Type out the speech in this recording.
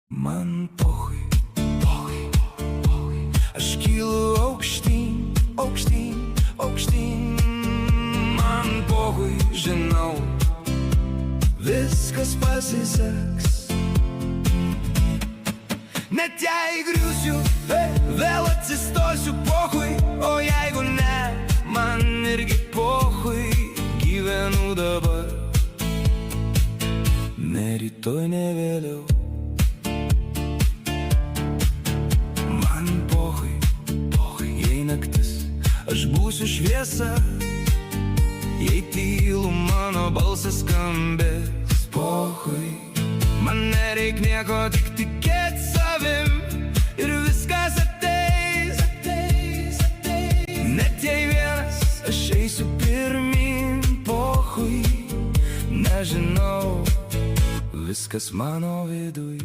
Man pochui, pochui, pochui. Aš kylu aukštyn, aukštyn, aukštyn. Man pochui, žinau, viskas pasiseks. Net jei griūsiu, vėl atsistosiu, pochui. O jeigu ne, man irgi pochui. Gyvenu dabar, ne rytoj, ne vėliau. Man pochui, pochui, jei naktis, aš būsiu šviesa. Jei tylu, mano balsas skambės, pochui. Man nereik nieko, tik tikėt savim, ir viskas ateis, ateis, ateis. Net jei vienas, aš eisiu pirmin, pochui. Nežinau, viskas mano viduj.